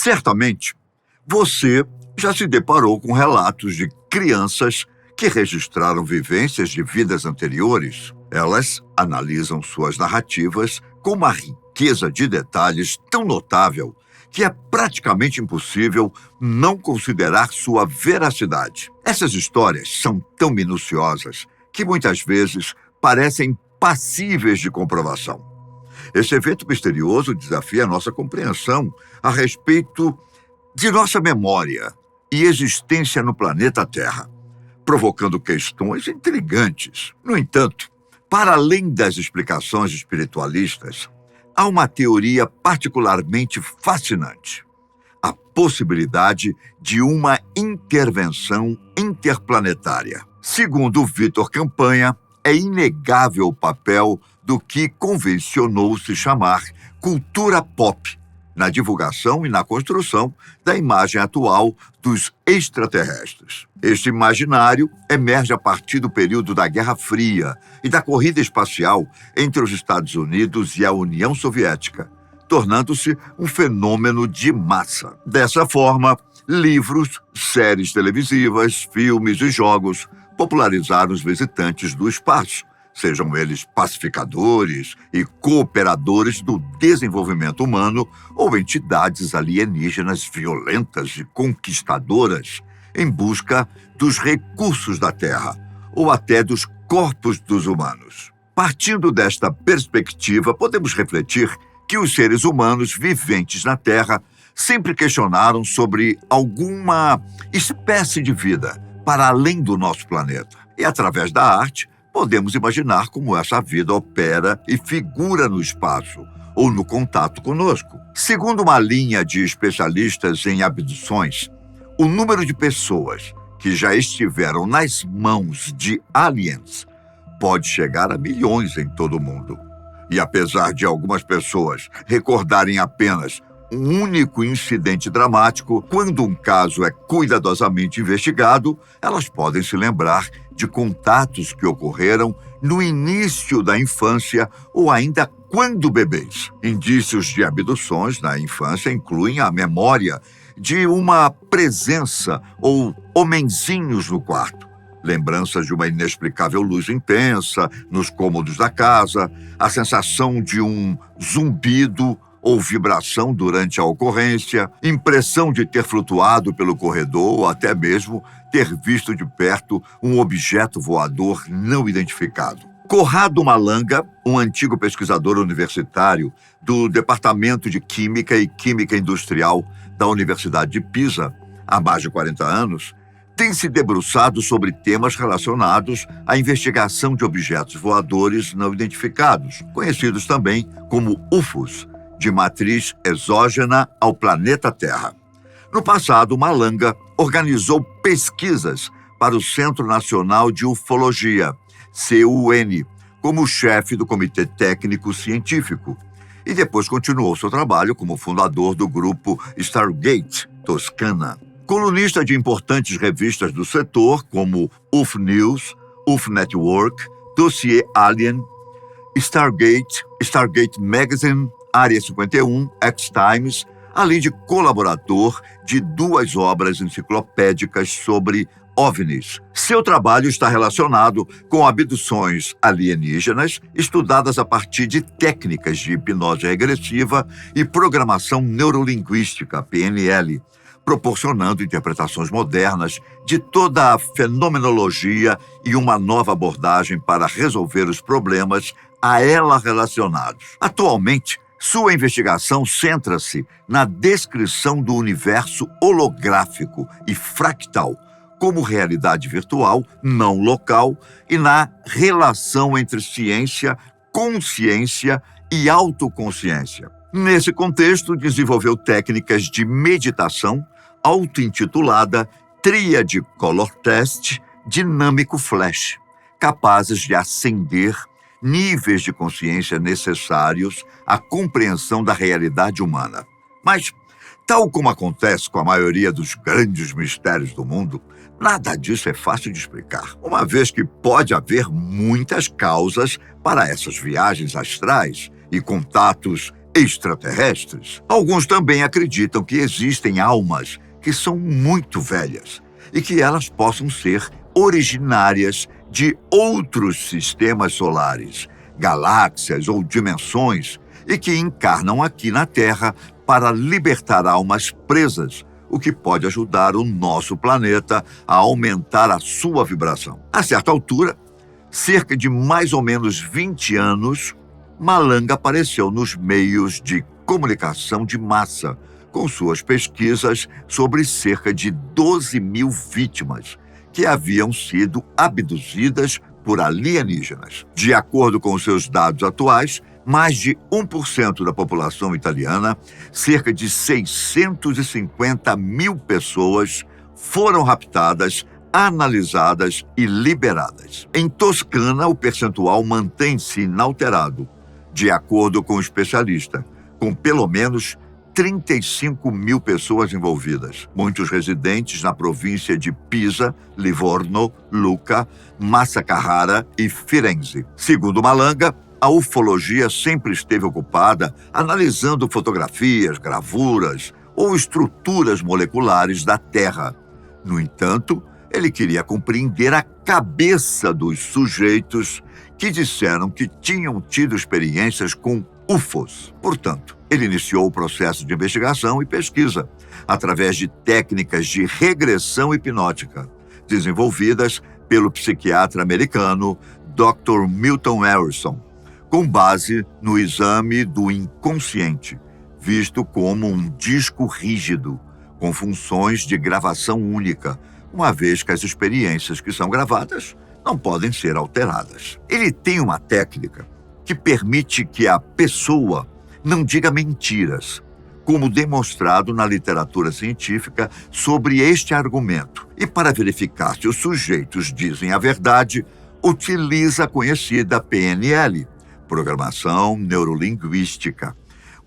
Certamente, você já se deparou com relatos de crianças que registraram vivências de vidas anteriores. Elas analisam suas narrativas com uma riqueza de detalhes tão notável que é praticamente impossível não considerar sua veracidade. Essas histórias são tão minuciosas que muitas vezes parecem passíveis de comprovação. Esse evento misterioso desafia a nossa compreensão a respeito de nossa memória e existência no planeta Terra, provocando questões intrigantes. No entanto, para além das explicações espiritualistas, há uma teoria particularmente fascinante: a possibilidade de uma intervenção interplanetária. Segundo Vitor Campanha, é inegável o papel do que convencionou-se chamar cultura pop na divulgação e na construção da imagem atual dos extraterrestres. Este imaginário emerge a partir do período da Guerra Fria e da corrida espacial entre os Estados Unidos e a União Soviética, tornando-se um fenômeno de massa. Dessa forma, livros, séries televisivas, filmes e jogos popularizaram os visitantes do espaço, sejam eles pacificadores e cooperadores do desenvolvimento humano ou entidades alienígenas violentas e conquistadoras em busca dos recursos da Terra ou até dos corpos dos humanos. Partindo desta perspectiva, podemos refletir que os seres humanos viventes na Terra sempre questionaram sobre alguma espécie de vida para além do nosso planeta. E através da arte, podemos imaginar como essa vida opera e figura no espaço ou no contato conosco. Segundo uma linha de especialistas em abduções, o número de pessoas que já estiveram nas mãos de aliens pode chegar a milhões em todo o mundo. E apesar de algumas pessoas recordarem apenas um único incidente dramático, quando um caso é cuidadosamente investigado, elas podem se lembrar de contatos que ocorreram no início da infância ou ainda quando bebês. Indícios de abduções na infância incluem a memória de uma presença ou homenzinhos no quarto, lembranças de uma inexplicável luz intensa nos cômodos da casa, a sensação de um zumbido ou vibração durante a ocorrência, impressão de ter flutuado pelo corredor ou até mesmo ter visto de perto um objeto voador não identificado. Corrado Malanga, um antigo pesquisador universitário do Departamento de Química e Química Industrial da Universidade de Pisa, há mais de 40 anos, tem se debruçado sobre temas relacionados à investigação de objetos voadores não identificados, conhecidos também como UFOs, de matriz exógena ao planeta Terra. No passado, Malanga organizou pesquisas para o Centro Nacional de Ufologia, CUN, como chefe do Comitê Técnico Científico, e depois continuou seu trabalho como fundador do grupo Stargate Toscana. Colunista de importantes revistas do setor, como UFO News, UFO Network, Dossier Alien, Stargate Magazine, Área 51, X-Times, além de colaborador de 2 obras enciclopédicas sobre OVNIs. Seu trabalho está relacionado com abduções alienígenas estudadas a partir de técnicas de hipnose regressiva e programação neurolinguística, PNL, proporcionando interpretações modernas de toda a fenomenologia e uma nova abordagem para resolver os problemas a ela relacionados. Atualmente, sua investigação centra-se na descrição do universo holográfico e fractal como realidade virtual, não local, e na relação entre ciência, consciência e autoconsciência. Nesse contexto, desenvolveu técnicas de meditação auto-intitulada Tríade Color Test Dinâmico Flash, capazes de acender níveis de consciência necessários à compreensão da realidade humana. Mas, tal como acontece com a maioria dos grandes mistérios do mundo, nada disso é fácil de explicar, uma vez que pode haver muitas causas para essas viagens astrais e contatos extraterrestres. Alguns também acreditam que existem almas que são muito velhas e que elas possam ser originárias de outros sistemas solares, galáxias ou dimensões, e que encarnam aqui na Terra para libertar almas presas, o que pode ajudar o nosso planeta a aumentar a sua vibração. A certa altura, cerca de mais ou menos 20 anos, Malanga apareceu nos meios de comunicação de massa, com suas pesquisas sobre cerca de 12 mil vítimas que haviam sido abduzidas por alienígenas. De acordo com seus dados atuais, mais de 1% da população italiana, cerca de 650 mil pessoas, foram raptadas, analisadas e liberadas. Em Toscana, o percentual mantém-se inalterado, de acordo com o especialista, com pelo menos 35 mil pessoas envolvidas, muitos residentes na província de Pisa, Livorno, Lucca, Massa Carrara e Firenze. Segundo Malanga, a ufologia sempre esteve ocupada analisando fotografias, gravuras ou estruturas moleculares da Terra. No entanto, ele queria compreender a cabeça dos sujeitos que disseram que tinham tido experiências com UFOs. Portanto, ele iniciou o processo de investigação e pesquisa através de técnicas de regressão hipnótica, desenvolvidas pelo psiquiatra americano Dr. Milton Harrison, com base no exame do inconsciente, visto como um disco rígido, com funções de gravação única, uma vez que as experiências que são gravadas não podem ser alteradas. Ele tem uma técnica que permite que a pessoa não diga mentiras, como demonstrado na literatura científica sobre este argumento. E para verificar se os sujeitos dizem a verdade, utiliza a conhecida PNL, Programação Neurolinguística,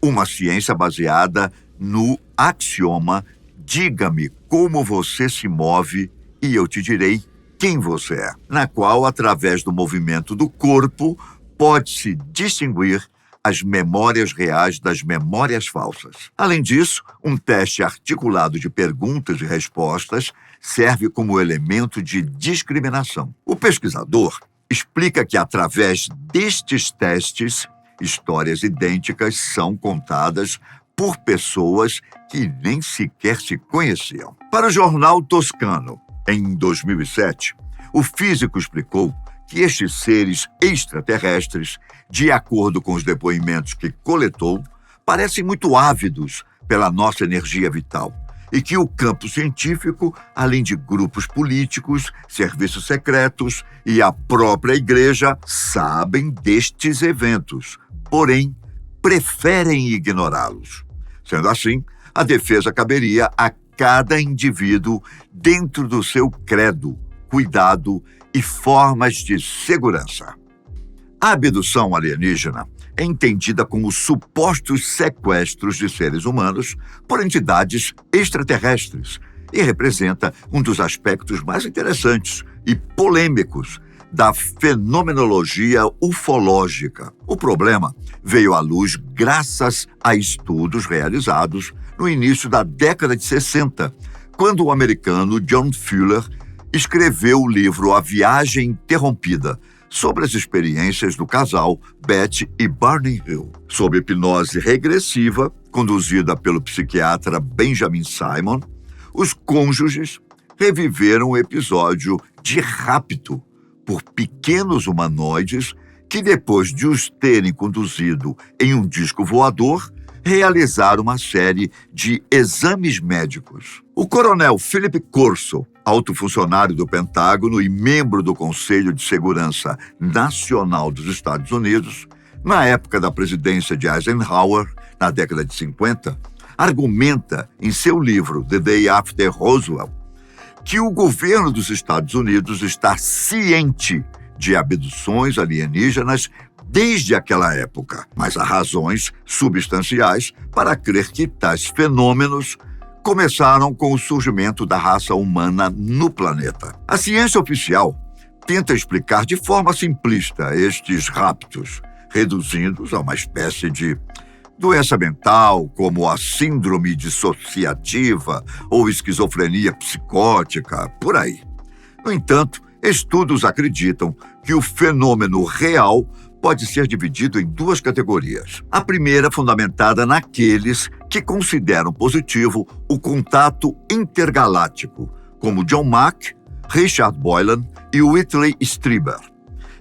uma ciência baseada no axioma "diga-me como você se move e eu te direi quem você é", na qual, através do movimento do corpo, pode-se distinguir as memórias reais das memórias falsas. Além disso, um teste articulado de perguntas e respostas serve como elemento de discriminação. O pesquisador explica que, através destes testes, histórias idênticas são contadas por pessoas que nem sequer se conheciam. Para o jornal Toscano, em 2007, o físico explicou que estes seres extraterrestres, de acordo com os depoimentos que coletou, parecem muito ávidos pela nossa energia vital e que o campo científico, além de grupos políticos, serviços secretos e a própria igreja, sabem destes eventos, porém preferem ignorá-los. Sendo assim, a defesa caberia a cada indivíduo dentro do seu credo, cuidado e formas de segurança. A abdução alienígena é entendida como supostos sequestros de seres humanos por entidades extraterrestres e representa um dos aspectos mais interessantes e polêmicos da fenomenologia ufológica. O problema veio à luz graças a estudos realizados no início da década de 60, quando o americano John Fuller escreveu o livro A Viagem Interrompida, sobre as experiências do casal Beth e Barney Hill. Sob hipnose regressiva, conduzida pelo psiquiatra Benjamin Simon, os cônjuges reviveram o episódio de rapto por pequenos humanoides que, depois de os terem conduzido em um disco voador, realizaram uma série de exames médicos. O coronel Philip Corso, alto funcionário do Pentágono e membro do Conselho de Segurança Nacional dos Estados Unidos, na época da presidência de Eisenhower, na década de 50, argumenta em seu livro The Day After Roswell que o governo dos Estados Unidos está ciente de abduções alienígenas desde aquela época, mas há razões substanciais para crer que tais fenômenos começaram com o surgimento da raça humana no planeta. A ciência oficial tenta explicar de forma simplista estes raptos, reduzindo-os a uma espécie de Doença mental, como a síndrome dissociativa ou esquizofrenia psicótica, por aí. No entanto, estudos acreditam que o fenômeno real pode ser dividido em duas categorias. A primeira, fundamentada naqueles que consideram positivo o contato intergaláctico, como John Mack, Richard Boylan e Whitley Strieber.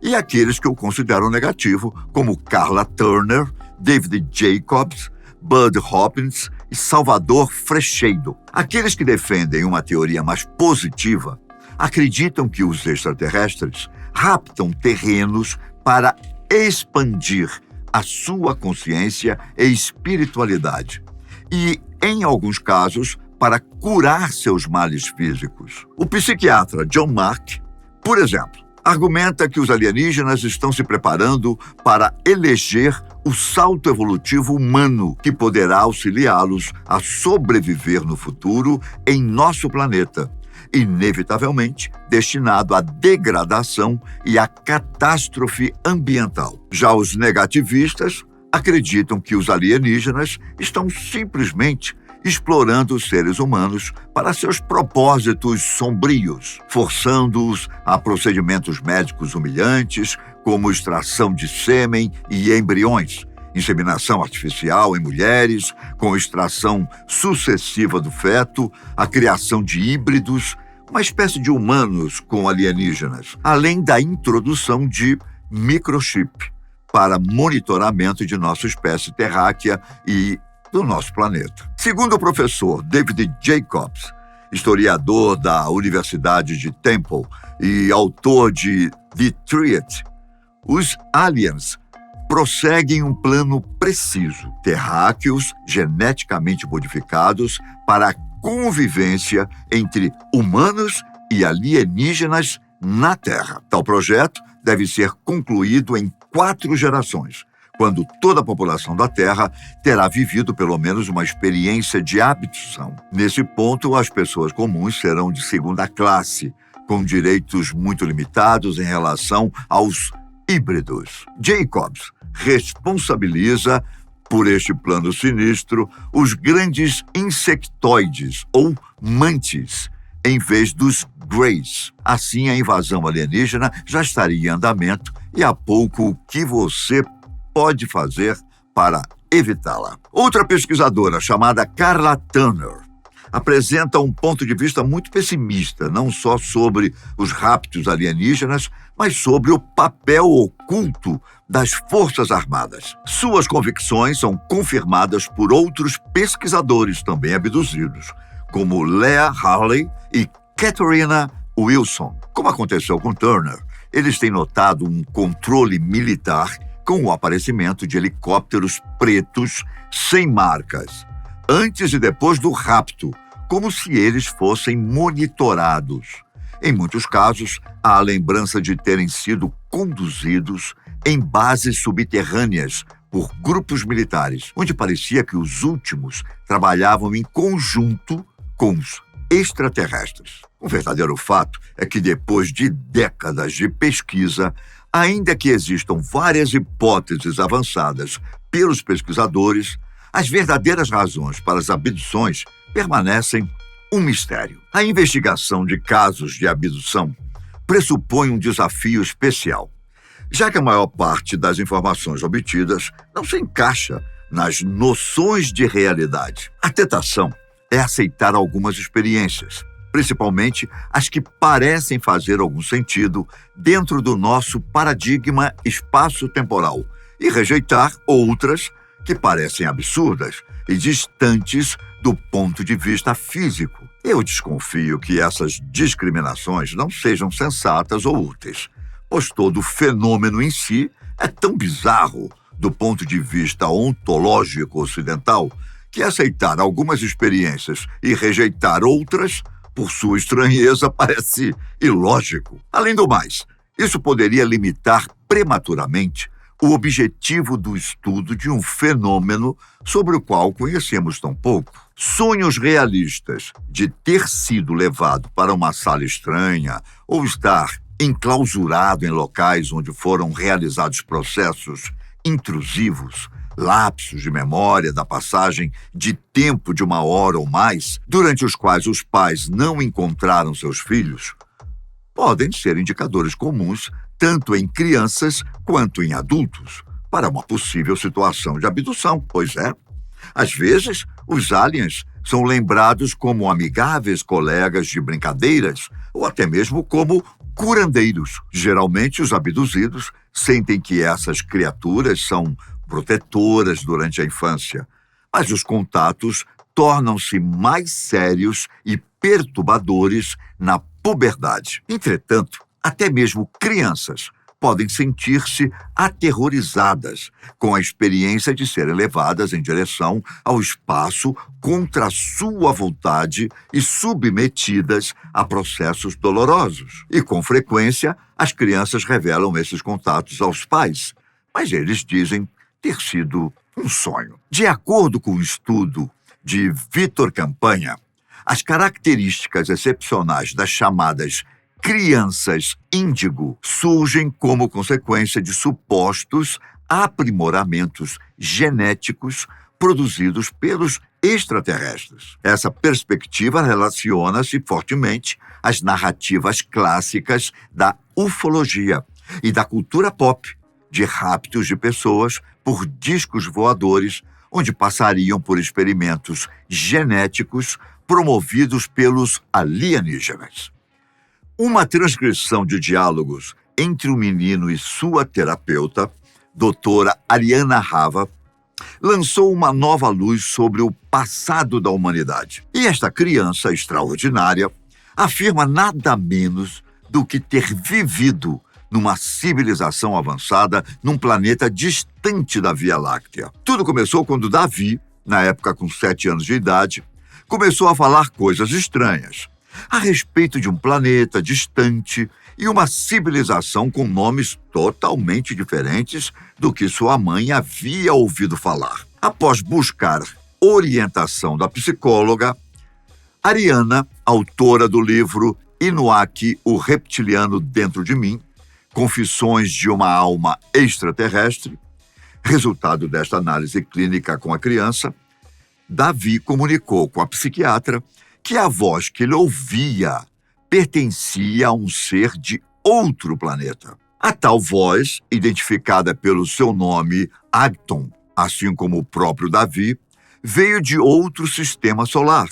E aqueles que o consideram negativo, como Carla Turner, David Jacobs, Bud Hopkins e Salvador Freixedo. Aqueles que defendem uma teoria mais positiva acreditam que os extraterrestres raptam terrenos para expandir a sua consciência e espiritualidade e, em alguns casos, para curar seus males físicos. O psiquiatra John Mack, por exemplo, argumenta que os alienígenas estão se preparando para eleger o salto evolutivo humano que poderá auxiliá-los a sobreviver no futuro em nosso planeta, inevitavelmente destinado à degradação e à catástrofe ambiental. Já os negativistas acreditam que os alienígenas estão simplesmente explorando os seres humanos para seus propósitos sombrios, forçando-os a procedimentos médicos humilhantes, como extração de sêmen e embriões, inseminação artificial em mulheres, com extração sucessiva do feto, a criação de híbridos, uma espécie de humanos com alienígenas, além da introdução de microchip para monitoramento de nossa espécie terráquea e do nosso planeta. Segundo o professor David Jacobs, historiador da Universidade de Temple e autor de The Triad, os aliens prosseguem um plano preciso, terráqueos geneticamente modificados para a convivência entre humanos e alienígenas na Terra. Tal projeto deve ser concluído em 4 gerações, quando toda a população da Terra terá vivido pelo menos uma experiência de abdução. Nesse ponto, as pessoas comuns serão de segunda classe, com direitos muito limitados em relação aos híbridos. Jacobs responsabiliza por este plano sinistro os grandes insectoides ou mantis, em vez dos greys. Assim, a invasão alienígena já estaria em andamento e há pouco o que você pode fazer para evitá-la. Outra pesquisadora, chamada Carla Turner, apresenta um ponto de vista muito pessimista, não só sobre os raptos alienígenas, mas sobre o papel oculto das Forças Armadas. Suas convicções são confirmadas por outros pesquisadores também abduzidos, como Leah Harley e Katharina Wilson. Como aconteceu com Turner, eles têm notado um controle militar com o aparecimento de helicópteros pretos sem marcas, antes e depois do rapto, como se eles fossem monitorados. Em muitos casos, há a lembrança de terem sido conduzidos em bases subterrâneas por grupos militares, onde parecia que os últimos trabalhavam em conjunto com os extraterrestres. O verdadeiro fato é que, depois de décadas de pesquisa, ainda que existam várias hipóteses avançadas pelos pesquisadores, as verdadeiras razões para as abduções permanecem um mistério. A investigação de casos de abdução pressupõe um desafio especial, já que a maior parte das informações obtidas não se encaixa nas noções de realidade. A tentação é aceitar algumas experiências, principalmente as que parecem fazer algum sentido dentro do nosso paradigma espaço-temporal, e rejeitar outras que parecem absurdas e distantes do ponto de vista físico. Eu desconfio que essas discriminações não sejam sensatas ou úteis, pois todo o fenômeno em si é tão bizarro do ponto de vista ontológico ocidental que aceitar algumas experiências e rejeitar outras, por sua estranheza, parece ilógico. Além do mais, isso poderia limitar prematuramente o objetivo do estudo de um fenômeno sobre o qual conhecemos tão pouco. Sonhos realistas de ter sido levado para uma sala estranha ou estar enclausurado em locais onde foram realizados processos intrusivos Lapsos de memória da passagem de tempo de 1 hora ou mais, durante os quais os pais não encontraram seus filhos, podem ser indicadores comuns tanto em crianças quanto em adultos para uma possível situação de abdução. Pois é, às vezes, os aliens são lembrados como amigáveis colegas de brincadeiras ou até mesmo como curandeiros. Geralmente, os abduzidos sentem que essas criaturas são protetoras durante a infância, mas os contatos tornam-se mais sérios e perturbadores na puberdade. Entretanto, até mesmo crianças podem sentir-se aterrorizadas com a experiência de serem levadas em direção ao espaço contra a sua vontade e submetidas a processos dolorosos. E, com frequência, as crianças revelam esses contatos aos pais, mas eles dizem ter sido um sonho. De acordo com o estudo de Vitor Campanha, as características excepcionais das chamadas crianças índigo surgem como consequência de supostos aprimoramentos genéticos produzidos pelos extraterrestres. Essa perspectiva relaciona-se fortemente às narrativas clássicas da ufologia e da cultura pop, de raptos de pessoas por discos voadores, onde passariam por experimentos genéticos promovidos pelos alienígenas. Uma transcrição de diálogos entre o menino e sua terapeuta, doutora Ariana Rava, lançou uma nova luz sobre o passado da humanidade. E esta criança extraordinária afirma nada menos do que ter vivido numa civilização avançada num planeta distante da Via Láctea. Tudo começou quando Davi, na época com 7 anos de idade, começou a falar coisas estranhas a respeito de um planeta distante e uma civilização com nomes totalmente diferentes do que sua mãe havia ouvido falar. Após buscar orientação da psicóloga, Ariana, autora do livro Inuaki, o reptiliano dentro de mim, Confissões de uma alma extraterrestre, resultado desta análise clínica com a criança, Davi comunicou com a psiquiatra que a voz que ele ouvia pertencia a um ser de outro planeta. A tal voz, identificada pelo seu nome Agton, assim como o próprio Davi, veio de outro sistema solar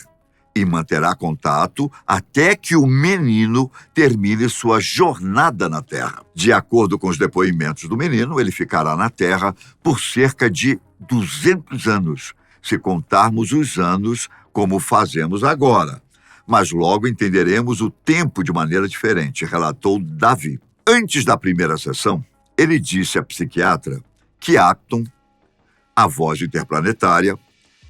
e manterá contato até que o menino termine sua jornada na Terra. De acordo com os depoimentos do menino, ele ficará na Terra por cerca de 200 anos, se contarmos os anos como fazemos agora. Mas logo entenderemos o tempo de maneira diferente, relatou Davi. Antes da primeira sessão, ele disse à psiquiatra que Acton, a voz interplanetária,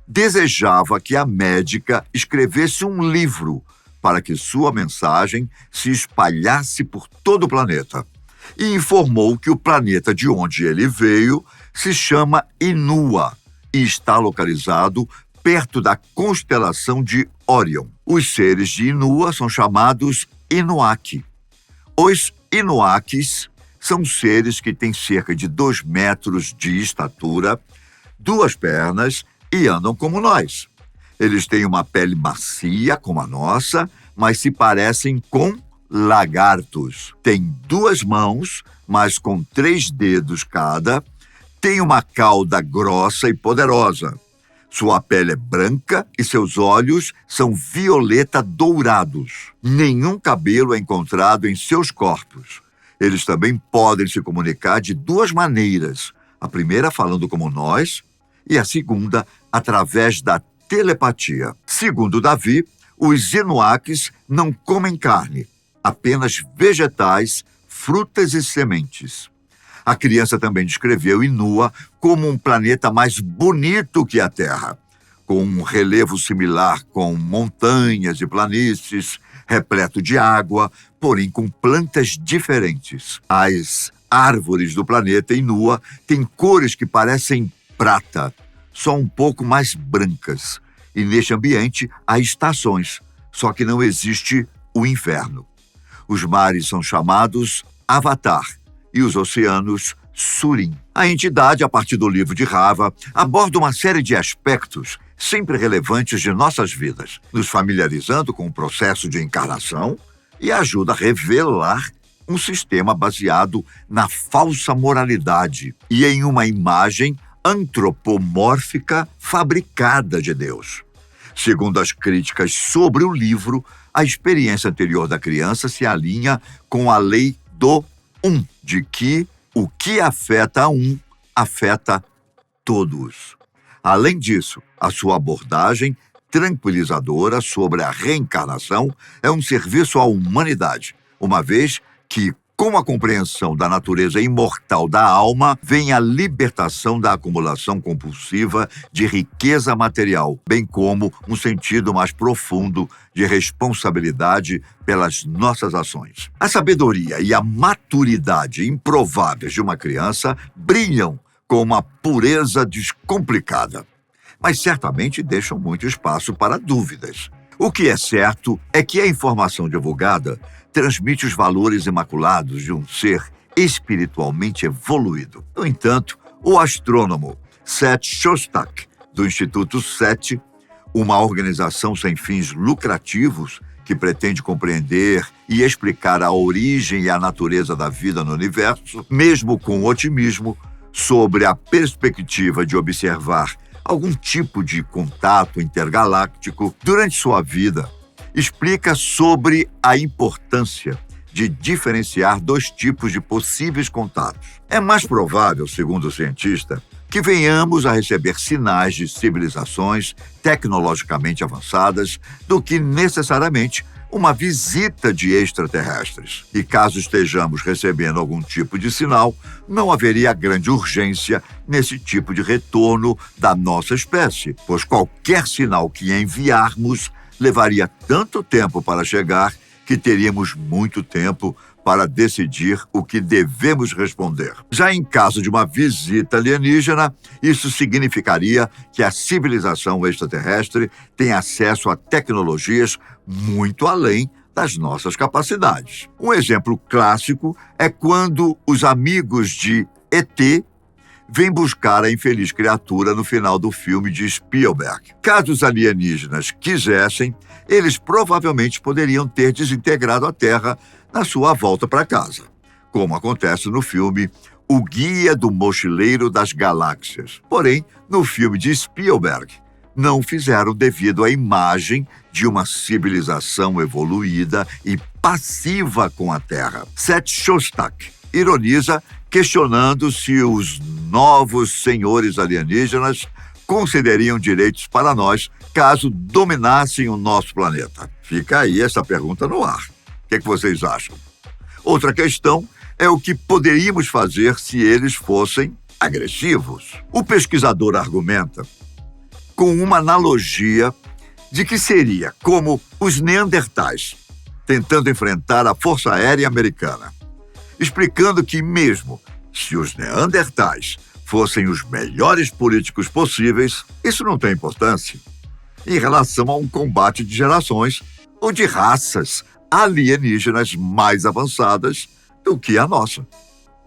desejava que a médica escrevesse um livro para que sua mensagem se espalhasse por todo o planeta. E informou que o planeta de onde ele veio se chama Inua e está localizado perto da constelação de Órion. Os seres de Inua são chamados Inuaki. Os Inuakis são seres que têm cerca de 2 metros de estatura, 2 pernas e andam como nós. Eles têm uma pele macia, como a nossa, mas se parecem com lagartos. Têm 2 mãos, mas com 3 dedos cada. Têm uma cauda grossa e poderosa. Sua pele é branca e seus olhos são violeta dourados. Nenhum cabelo é encontrado em seus corpos. Eles também podem se comunicar de 2 maneiras. A primeira falando como nós e a segunda através da telepatia. Segundo Davi, os Inuakis não comem carne, apenas vegetais, frutas e sementes. A criança também descreveu Inua como um planeta mais bonito que a Terra, com um relevo similar com montanhas e planícies, repleto de água, porém com plantas diferentes. As árvores do planeta Inua têm cores que parecem prata, só um pouco mais brancas. E neste ambiente há estações, só que não existe o inverno. Os mares são chamados Avatar, e os oceanos Surim. A entidade, a partir do livro de Rava, aborda uma série de aspectos sempre relevantes de nossas vidas, nos familiarizando com o processo de encarnação e ajuda a revelar um sistema baseado na falsa moralidade e em uma imagem antropomórfica fabricada de Deus. Segundo as críticas sobre o livro, a experiência anterior da criança se alinha com a lei do de que o que afeta um afeta todos. Além disso, a sua abordagem tranquilizadora sobre a reencarnação é um serviço à humanidade, uma vez que, com a compreensão da natureza imortal da alma, vem a libertação da acumulação compulsiva de riqueza material, bem como um sentido mais profundo de responsabilidade pelas nossas ações. A sabedoria e a maturidade improváveis de uma criança brilham com uma pureza descomplicada, mas certamente deixam muito espaço para dúvidas. O que é certo é que a informação divulgada transmite os valores imaculados de um ser espiritualmente evoluído. No entanto, o astrônomo Seth Shostak, do Instituto SET, uma organização sem fins lucrativos que pretende compreender e explicar a origem e a natureza da vida no universo, mesmo com otimismo, sobre a perspectiva de observar algum tipo de contato intergaláctico durante sua vida, explica sobre a importância de diferenciar dois tipos de possíveis contatos. É mais provável, segundo o cientista, que venhamos a receber sinais de civilizações tecnologicamente avançadas do que necessariamente uma visita de extraterrestres. E caso estejamos recebendo algum tipo de sinal, não haveria grande urgência nesse tipo de retorno da nossa espécie, pois qualquer sinal que enviarmos levaria tanto tempo para chegar que teríamos muito tempo para decidir o que devemos responder. Já em caso de uma visita alienígena, isso significaria que a civilização extraterrestre tem acesso a tecnologias muito além das nossas capacidades. Um exemplo clássico é quando os amigos de ET vêm buscar a infeliz criatura no final do filme de Spielberg. Caso os alienígenas quisessem, eles provavelmente poderiam ter desintegrado a Terra na sua volta para casa, como acontece no filme O Guia do Mochileiro das Galáxias. Porém, no filme de Spielberg, não fizeram devido à imagem de uma civilização evoluída e passiva com a Terra. Seth Shostak ironiza, questionando se os novos senhores alienígenas concederiam direitos para nós caso dominassem o nosso planeta. Fica aí essa pergunta no ar. O que vocês acham? Outra questão é o que poderíamos fazer se eles fossem agressivos. O pesquisador argumenta com uma analogia de que seria como os neandertais tentando enfrentar a Força Aérea Americana, explicando que mesmo se os neandertais fossem os melhores políticos possíveis, isso não tem importância em relação a um combate de gerações ou de raças alienígenas mais avançadas do que a nossa.